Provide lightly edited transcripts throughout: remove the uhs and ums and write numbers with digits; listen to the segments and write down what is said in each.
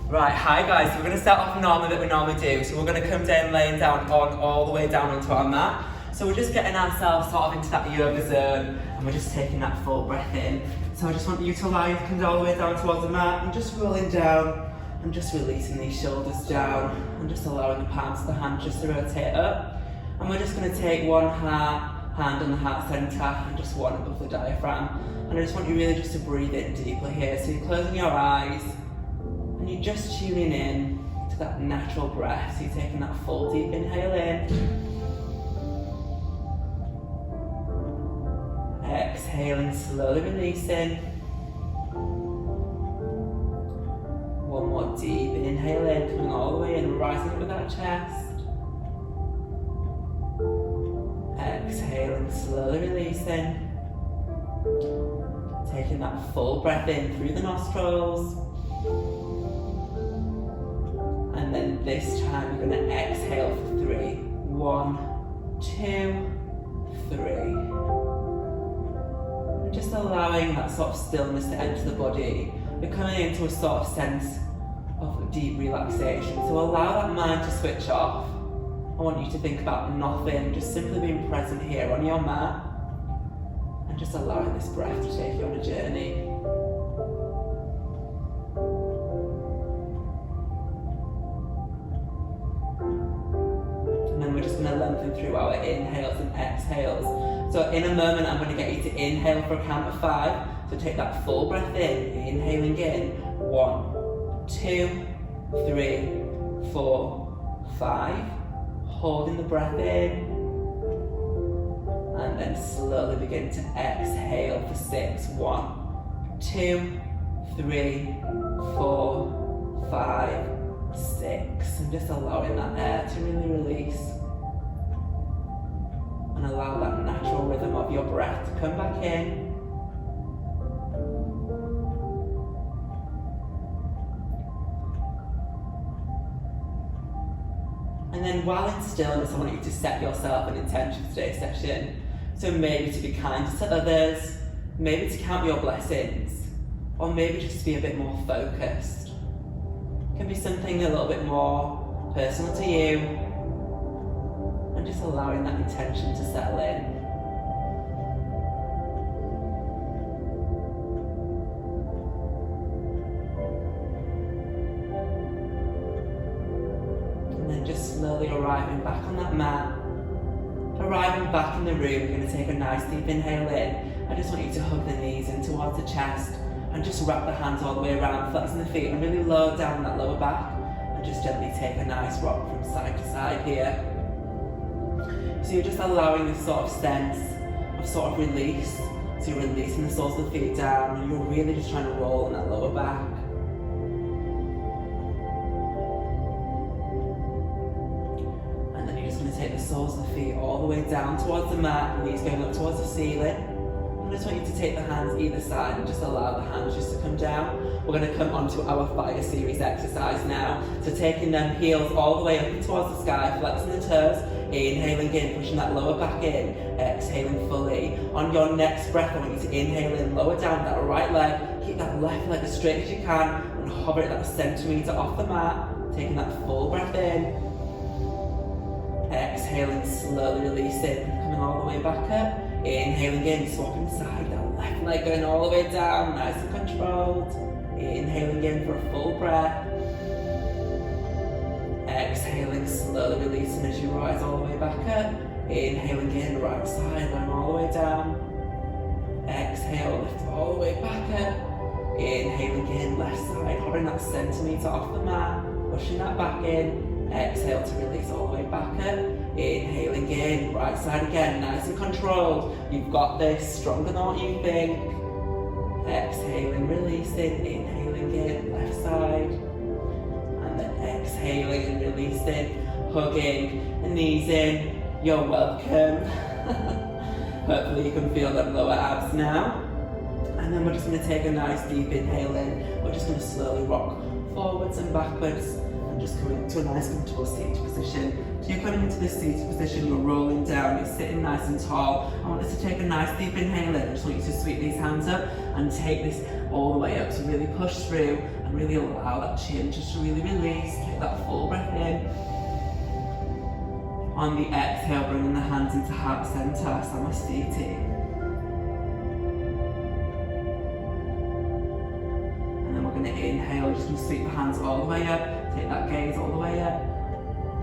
Right, hi guys, so we're going to start off normally that we normally do. So we're going to come down laying down all the way down onto our mat. So we're just getting ourselves sort of into that yoga zone and we're just taking that full breath in. So I just want you to allow you to come all the way down towards the mat and just rolling down and just releasing these shoulders down and just allowing the palms of the hand just to rotate up. And we're just going to take one hand on the heart centre and just one above the diaphragm. And I just want you really just to breathe in deeply here. So you're closing your eyes and you're just tuning in to that natural breath. So you're taking that full deep inhale in. Exhaling, slowly releasing. One more deep inhale in, coming all the way in, rising up with that chest. Exhaling, slowly releasing. Taking that full breath in through the nostrils. And then this time you're going to exhale for 3. 1, 2, 3. And just allowing that sort of stillness to enter the body. We're coming into a sort of sense of deep relaxation. So allow that mind to switch off. I want you to think about nothing, just simply being present here on your mat. And just allowing this breath to take you on a journey. And then we're just going to lengthen through our inhales and exhales. So in a moment I'm going to get you to inhale for a count of 5. So take that full breath in, inhaling in. 1, 2, 3, 4, 5. Holding the breath in. And then slowly begin to exhale for 6. 1, 2, 3, 4, 5, 6. And just allowing that air to really release. And allow that natural rhythm of your breath to come back in. And then while in stillness, I want you to set yourself an intention for today's session. So maybe to be kind to others, maybe to count your blessings, or maybe just to be a bit more focused. It can be something a little bit more personal to you, and just allowing that intention to settle in. Slowly arriving back on that mat, arriving back in the room. You're going to take a nice deep inhale in. I just want you to hug the knees in towards the chest and just wrap the hands all the way around, flexing the feet and really lower down that lower back and just gently take a nice rock from side to side here. So you're just allowing this sort of sense of sort of release. So you're releasing the soles of the feet down and you're really just trying to roll on that lower back. Take the soles of the feet all the way down towards the mat, knees going up towards the ceiling. I just want you to take the hands either side and just allow the hands just to come down. We're going to come onto our fire series exercise now. So taking them heels all the way up towards the sky, flexing the toes, inhaling in, pushing that lower back in, exhaling fully. On your next breath, I want you to inhale in, lower down that right leg, keep that left leg as straight as you can, and hover it that centimetre off the mat, taking that full breath in. Exhaling, slowly releasing, coming all the way back up. Inhaling in, swapping side, that left leg going all the way down, nice and controlled. Inhaling in for a full breath. Exhaling, slowly releasing as you rise all the way back up. Inhaling in, right side, going all the way down. Exhale, lift all the way back up. Inhaling in, left side, hovering that centimetre off the mat, pushing that back in. Exhale to release all the way back up. Inhaling in, right side again, nice and controlled. You've got this, stronger than what you think. Exhaling, releasing, inhaling in, left side. And then exhaling and releasing, hugging, and knees in. You're welcome. Hopefully you can feel them lower abs now. And then we're just going to take a nice deep inhale in. We're just going to slowly rock forwards and backwards. Just coming to a nice comfortable seated position. So you're coming into this seated position, you're rolling down, you're sitting nice and tall. I want us to take a nice deep inhale in. I just want you to sweep these hands up and take this all the way up. So really push through and really allow that chin just to really release. Take that full breath in. On the exhale, bringing the hands into heart center, Samastiti. And then we're going to inhale, just going to sweep the hands all the way up, take that gaze all the way up.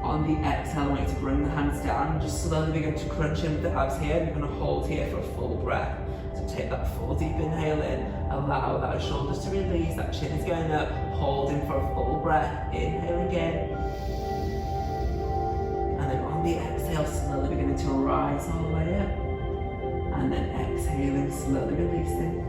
On the exhale, I want you to bring the hands down, just slowly begin to crunch in with the abs here. You're going to hold here for a full breath. So take that full deep inhale in, allow those shoulders to release, that chin is going up, holding for a full breath, inhale again. And then on the exhale, slowly beginning to rise all the way up. And then exhaling, slowly releasing.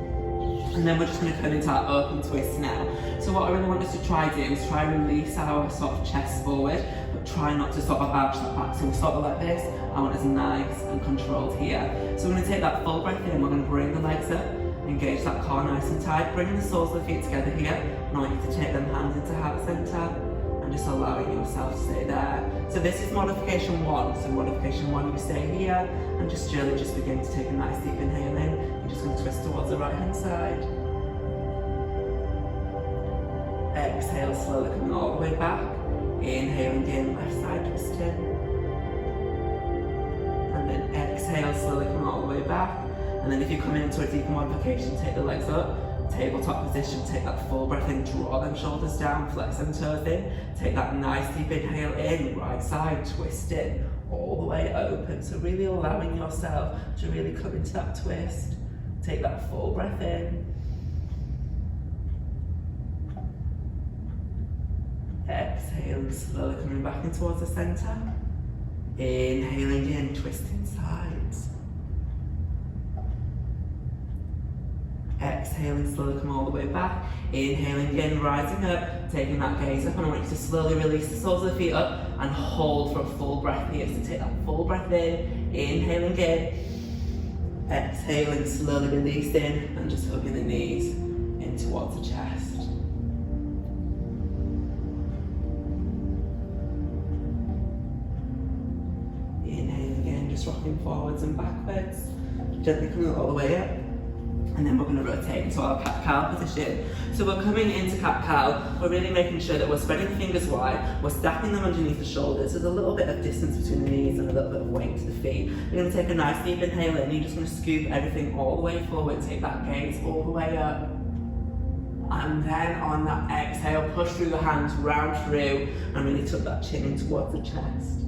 And then we're just going to come into our open twist now. So what I really want us to try do is try and release our sort of chest forward, but try not to sort of arch that back. So we're sort of like this. I want us nice and controlled here. So we're going to take that full breath in. We're going to bring the legs up, engage that core nice and tight, bringing the soles of the feet together here. And I want you to take them hands into heart center. And just allowing yourself to stay there. So this is modification 1. So modification 1, you stay here and just gently just begin to take a nice deep inhale in. You're just going to twist towards the right hand side. Exhale, slowly coming all the way back. Inhaling in, left side twisting. And then exhale, slowly coming all the way back. And then if you're coming into a deeper modification, take the legs up. Tabletop position, take that full breath in, draw them shoulders down, flex them toes in, take that nice deep inhale in, right side, twist in, all the way open. So really allowing yourself to really come into that twist. Take that full breath in. Exhaling, slowly coming back in towards the center. Inhaling in, twisting sides. Exhaling, slowly come all the way back. Inhaling in, rising up, taking that gaze up, and I want you to slowly release the soles of the feet up and hold for a full breath here. So take that full breath in, inhaling in, exhaling, slowly releasing, and just hugging the knees in towards the chest. Inhaling again, just rocking forwards and backwards, gently coming all the way up. And then we're going to rotate into our cat-cow position. So we're coming into cat-cow, we're really making sure that we're spreading the fingers wide, we're stacking them underneath the shoulders. There's a little bit of distance between the knees and a little bit of weight to the feet. You're going to take a nice deep inhale in, you're just going to scoop everything all the way forward, take that gaze all the way up. And then on that exhale, push through the hands, round through, and really tuck that chin in towards the chest.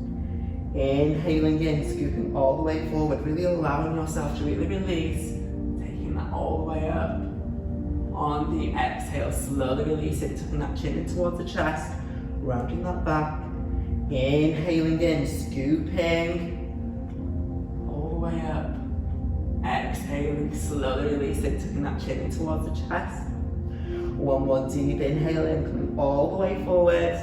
Inhaling in, scooping all the way forward, really allowing yourself to really release. All the way up. On the exhale, slowly release it, tucking that chin in towards the chest, rounding that back. Inhaling in, scooping, all the way up. Exhaling, slowly release it, tucking that chin in towards the chest. One more deep inhale in, coming all the way forward.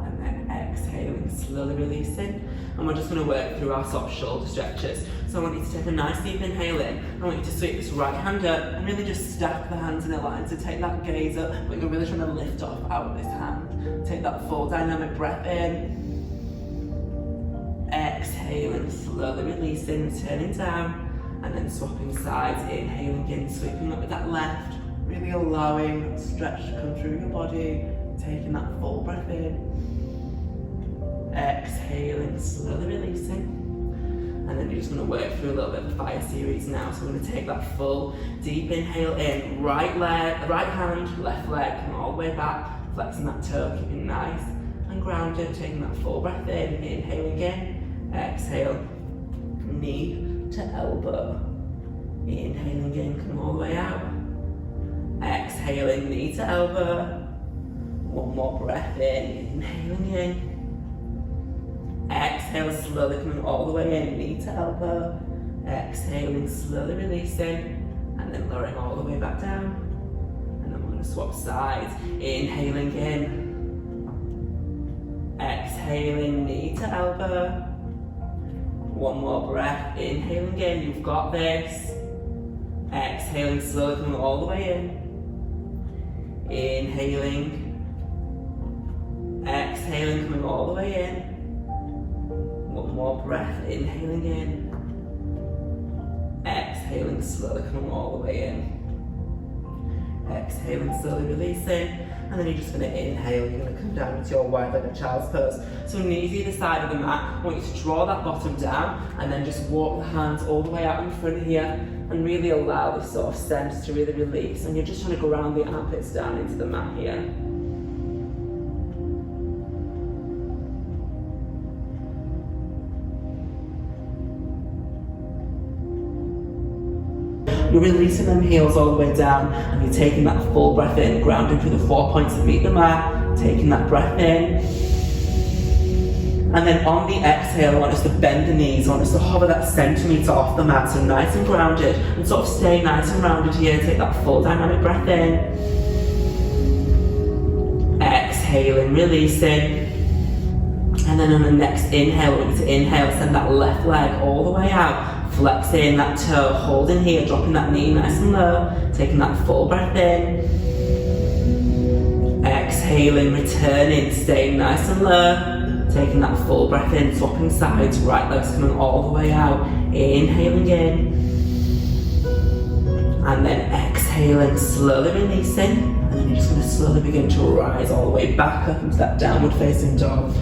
And then exhaling, slowly releasing. And we're just going to work through our soft shoulder stretches. So I want you to take a nice deep inhale in. I want you to sweep this right hand up and really just stack the hands in a line. So take that gaze up, but you're really trying to lift off out of this hand. Take that full dynamic breath in. Exhaling, slowly releasing, turning down, and then swapping sides. Inhaling in, sweeping up with that left. Really allowing that stretch to come through your body. Taking that full breath in. Exhaling, slowly releasing. And then you're just going to work through a little bit of the fire series now. So we're going to take that full deep inhale in, right leg, right hand, left leg, come all the way back, flexing that toe, keeping nice and grounded, taking that full breath in, inhaling in, exhale, knee to elbow, inhaling in, come all the way out, exhaling, knee to elbow, one more breath in, inhaling in, exhale, slowly coming all the way in, knee to elbow, exhaling, slowly releasing, and then lowering all the way back down. And then we're going to swap sides, inhaling in, exhaling, knee to elbow, one more breath, inhaling in, you've got this, exhaling, slowly coming all the way in, inhaling, exhaling, coming all the way in, one more breath, inhaling in, exhaling. Exhaling, slowly coming all the way in. Exhaling, slowly releasing. And then you're just going to inhale, you're going to come down into your wide-legged child's pose. So knees either side of the mat. I want you to draw that bottom down and then just walk the hands all the way out in front here and really allow this sort of sense to really release. And you're just trying to ground the armpits down into the mat here. You're releasing them heels all the way down and you're taking that full breath in, grounding through the 4 points that meet the mat, taking that breath in. And then on the exhale, I want us to bend the knees, I want us to hover that centimetre off the mat, so nice and grounded, and sort of stay nice and rounded here. Take that full dynamic breath in. Exhaling, releasing. And then on the next inhale, we're going to inhale, send that left leg all the way out. Flexing that toe, holding here, dropping that knee nice and low, taking that full breath in. Exhaling, returning, staying nice and low, taking that full breath in, swapping sides, right leg's coming all the way out, inhaling in. And then exhaling, slowly releasing, and then you're just going to slowly begin to rise all the way back up into that downward facing dog.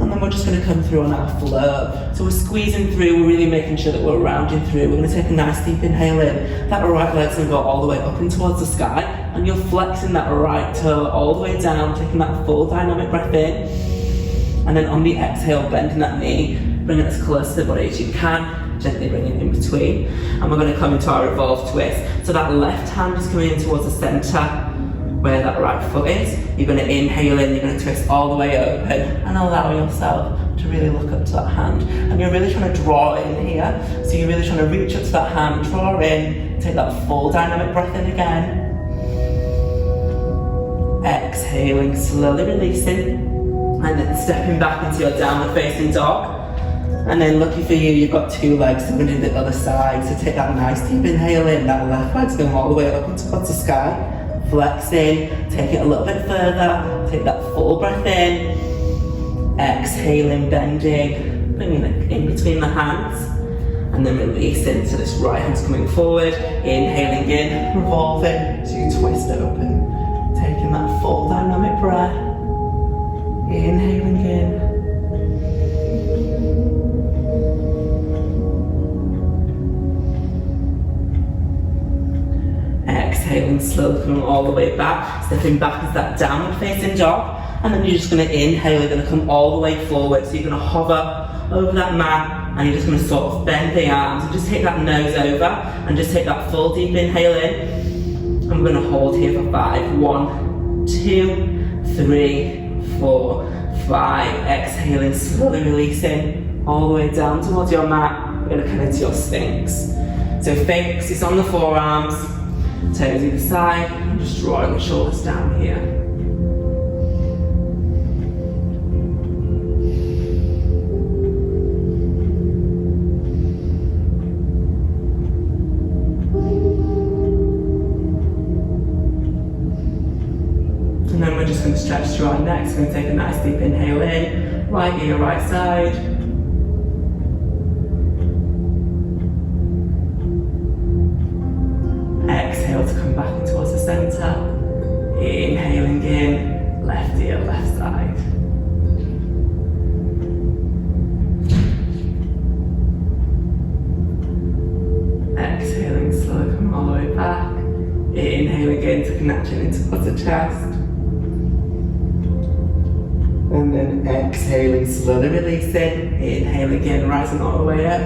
And then we're just going to come through on our flow. So we're squeezing through, we're really making sure that we're rounding through. We're going to take a nice deep inhale in. That right leg's going to go all the way up and towards the sky. And you're flexing that right toe all the way down, taking that full dynamic breath in. And then on the exhale, bending that knee, bringing it as close to the body as you can. Gently bring it in between. And we're going to come into our revolve twist. So that left hand is coming in towards the centre, where that right foot is. You're going to inhale in, you're going to twist all the way open and allow yourself to really look up to that hand. And you're really trying to draw in here. So you're really trying to reach up to that hand, draw in, take that full dynamic breath in again. Exhaling, slowly releasing. And then stepping back into your downward facing dog. And then lucky for you, you've got two legs, so we're going to do the other side. So take that nice deep inhale in, that left leg's going all the way up and towards the sky. Flexing, take it a little bit further, take that full breath in, exhaling, bending, bringing it in between the hands, and then releasing, so this right hand's coming forward, inhaling in, revolving, so you twist open, taking that full dynamic breath, inhaling in, exhaling, slowly coming all the way back, stepping back as that downward facing dog, and then you're just going to inhale, you're going to come all the way forward, so you're going to hover over that mat, and you're just going to sort of bend the arms, and just take that nose over, and just take that full deep inhale in, and we're going to hold here for 5, 1, 2, 3, 4, 5, exhaling, slowly releasing, all the way down towards your mat, we're going to come into your Sphinx. So Sphinx is on the forearms, toes either side, and just drawing the shoulders down here. And then we're just going to stretch through our necks. We're going to take a nice deep inhale in, right ear, right side. Exhale to come back in towards the centre. Inhaling in, left ear, left side. Exhaling, slowly come all the way back. Inhaling in to connection into towards the chest. And then exhaling, slowly releasing. Inhaling again, rising all the way up.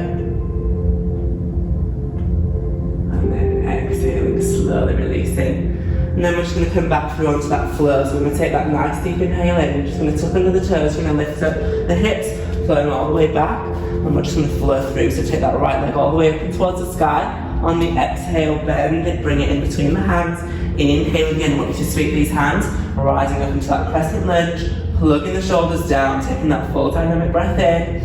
Exhaling, slowly releasing. And then we're just going to come back through onto that flow. So we're going to take that nice deep inhale in. We're just going to tuck under the toes. We're going to lift up the hips, flowing all the way back. And we're just going to flow through. So take that right leg all the way up and towards the sky. On the exhale, bend it, bring it in between the hands. Inhale again. I want you to sweep these hands, rising up into that crescent lunge, plugging the shoulders down, taking that full dynamic breath in.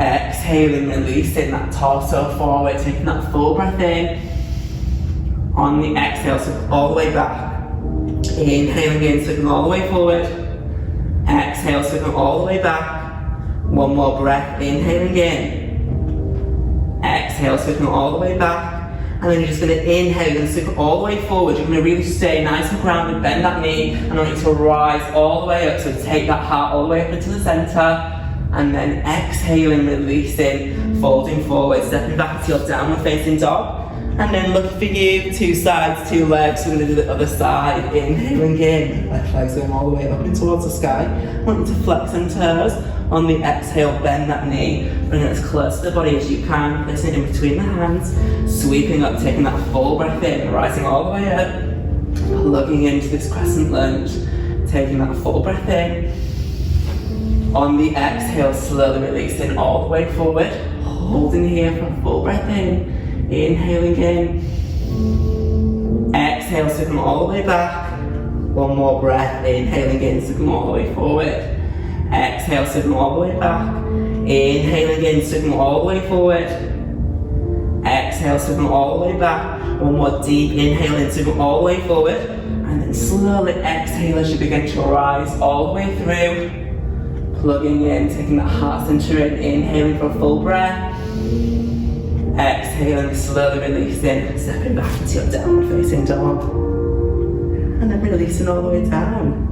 Exhaling, releasing that torso forward, taking that full breath in. On the exhale, so all the way back. Inhaling in, so all the way forward. Exhale, so all the way back. One more breath, inhaling in. Exhale. exhale, circling all the way back. And then you're just going to inhale, you're going to circle all the way forward. You're going to really stay nice and grounded, bend that knee, and I want you to rise all the way up. So take that heart all the way up into the center. And then exhaling, releasing, folding forward, stepping back into your downward facing dog. And then look for you, 2 sides, 2 legs. We're going to do the other side. Inhaling in, left leg's going all the way up and towards the sky. I want you to flex and toes. On the exhale, bend that knee, bring it as close to the body as you can, placing it in between the hands, sweeping up, taking that full breath in, rising all the way up, plugging into this crescent lunge, taking that full breath in. On the exhale, slowly releasing all the way forward, holding here for a full breath in, inhaling in, exhale, circling all the way back, 1 more breath, inhaling in, circling all the way forward. Exhale, circle all the way back. Inhaling in, circle all the way forward. Exhale, circle all the way back. 1 more deep inhale in, circle all the way forward. And then slowly exhale as you begin to rise all the way through. Plugging in, taking that heart center in, inhaling for a full breath. Exhaling, slowly releasing, stepping back into your downward facing dog. And then releasing all the way down.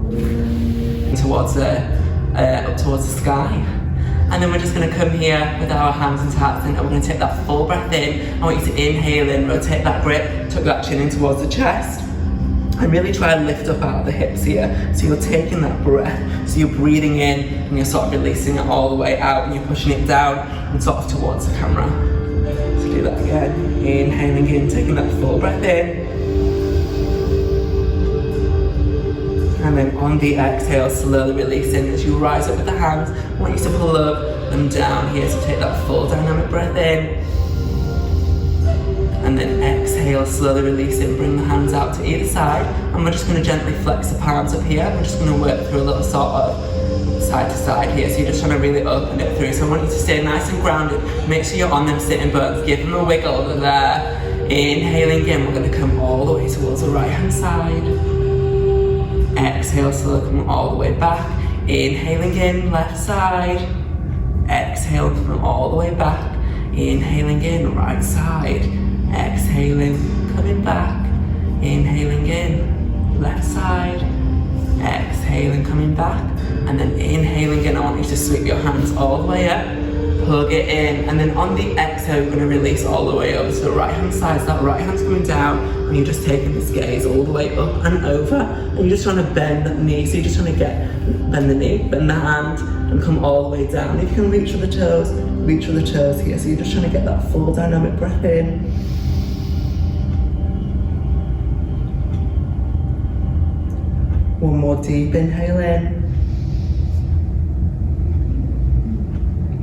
Towards up towards the sky. And then we're just going to come here with our hands and hearts in, and we're going to take that full breath in. I want you to inhale in, rotate that grip, tuck that chin in towards the chest, and really try and lift up out of the hips here. So you're taking that breath, so you're breathing in and you're sort of releasing it all the way out, and you're pushing it down and sort of towards the camera. So do that again, inhaling in, taking that full breath in. And then on the exhale, slowly releasing as you rise up with the hands. I want you to plug them down here, so take that full dynamic breath in. And then exhale, slowly releasing, bring the hands out to either side. And we're just going to gently flex the palms up here. We're just going to work through a little sort of side to side here. So you're just trying to really open it through. So I want you to stay nice and grounded. Make sure you're on them sitting bones. Give them a wiggle over there. Inhaling in, we're going to come all the way towards the right hand side. Exhale, slowly come all the way back. Inhaling in, left side. Exhale, come all the way back. Inhaling in, right side. Exhaling, coming back. Inhaling in, left side. Exhaling, coming back. And then inhaling in, I want you to sweep your hands all the way up. Plug it in, and then on the exhale, we're going to release all the way over to the right hand side. So that right hand's coming down, and you're just taking this gaze all the way up and over, and you're just trying to bend that knee. So you're just trying to bend the knee, bend the hand, and come all the way down. If you can reach for the toes, reach for the toes here. So you're just trying to get that full dynamic breath in. One more deep inhale in.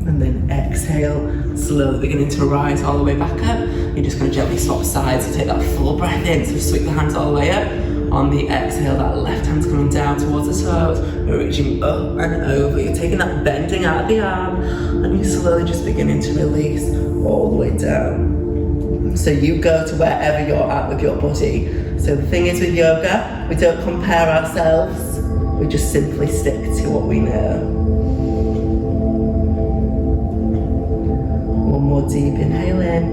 And then exhale, slowly beginning to rise all the way back up. You're just going to gently swap sides to take that full breath in. So sweep the hands all the way up. On the exhale, that left hand's coming down towards the toes. You're reaching up and over. You're taking that bending out of the arm, and you're slowly just beginning to release all the way down. So you go to wherever you're at with your body. So the thing is with yoga, we don't compare ourselves. We just simply stick to what we know. More deep inhale in,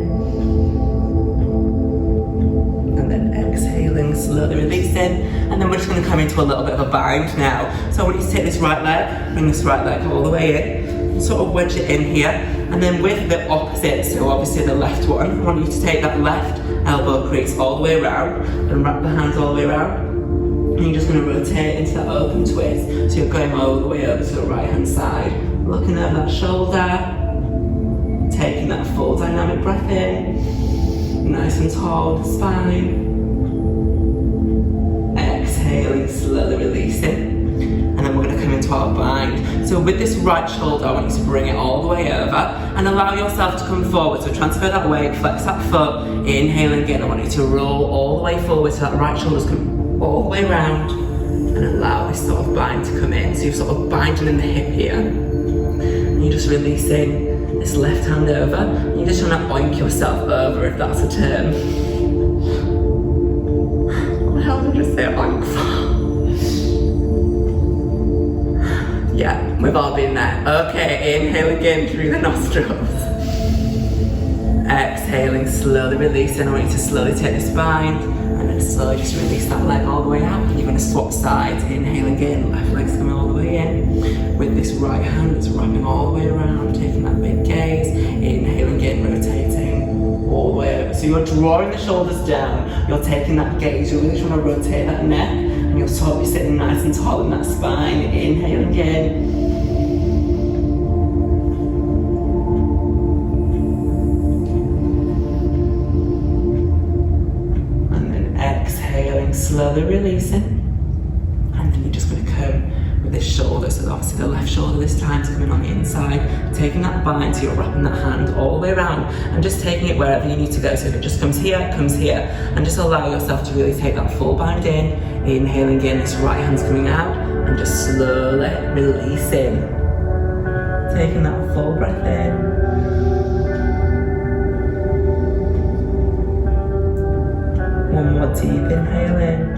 and then exhaling, slowly releasing, and then we're just going to come into a little bit of a bind now. So I want you to take this right leg, bring this right leg all the way in, sort of wedge it in here, and then with the opposite, so obviously the left one, I want you to take that left elbow crease all the way around and wrap the hands all the way around, and you're just going to rotate into that open twist. So you're going all the way over to the right hand side, looking over that shoulder, taking that full dynamic breath in, nice and tall, spine. Exhaling, slowly releasing. And then we're going to come into our bind. So with this right shoulder, I want you to bring it all the way over and allow yourself to come forward. So transfer that weight, flex that foot, inhaling again. I want you to roll all the way forward so that right shoulder's come all the way around, and allow this sort of bind to come in. So you're sort of binding in the hip here. And you're just releasing this left hand over, and you're just trying to oink yourself over, if that's a term. What the hell did I just say oink for? Yeah, we've all been there. Okay, inhale again through the nostrils. exhaling, slowly releasing. I want you to slowly take the spine and then slowly just release that leg all the way out. And you're going to swap sides. Inhaling in, left leg's coming all the way in. With this right hand, it's wrapping all the way around, taking that big gaze. Inhaling in, rotating all the way over. So you're drawing the shoulders down. You're taking that gaze. You're really trying to rotate that neck. And you're sort of sitting nice and tall in that spine. Inhaling in. Slowly releasing, and then you're just going to come with this shoulder. So obviously the left shoulder this time is coming on the inside, taking that bind, so you're wrapping that hand all the way around and just taking it wherever you need to go. So if it just comes here, and just allow yourself to really take that full bind in. Inhaling in, this right hand's coming out, and just slowly releasing, taking that full breath in. One more deep inhale in.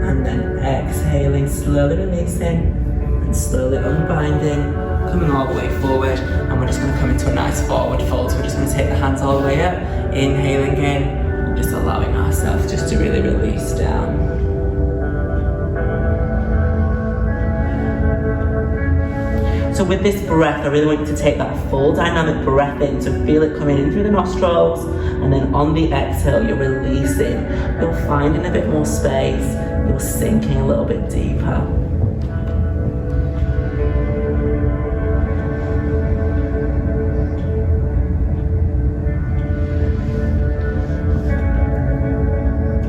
And then exhaling, slowly releasing and slowly unbinding, coming all the way forward. And we're just going to come into a nice forward fold. So we're just going to take the hands all the way up, inhaling in, and just allowing ourselves just to really release down. So with this breath, I really want you to take that full dynamic breath in, so feel it coming in through the nostrils, and then on the exhale, you're releasing. You're finding a bit more space, you're sinking a little bit deeper.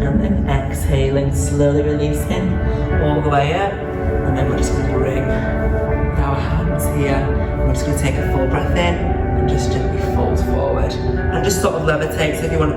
And then exhaling, slowly releasing, all the way up, and then we're just going to bring our hands here, and we're just going to take a full breath in and just gently fold forward and just sort of levitate. So if you want to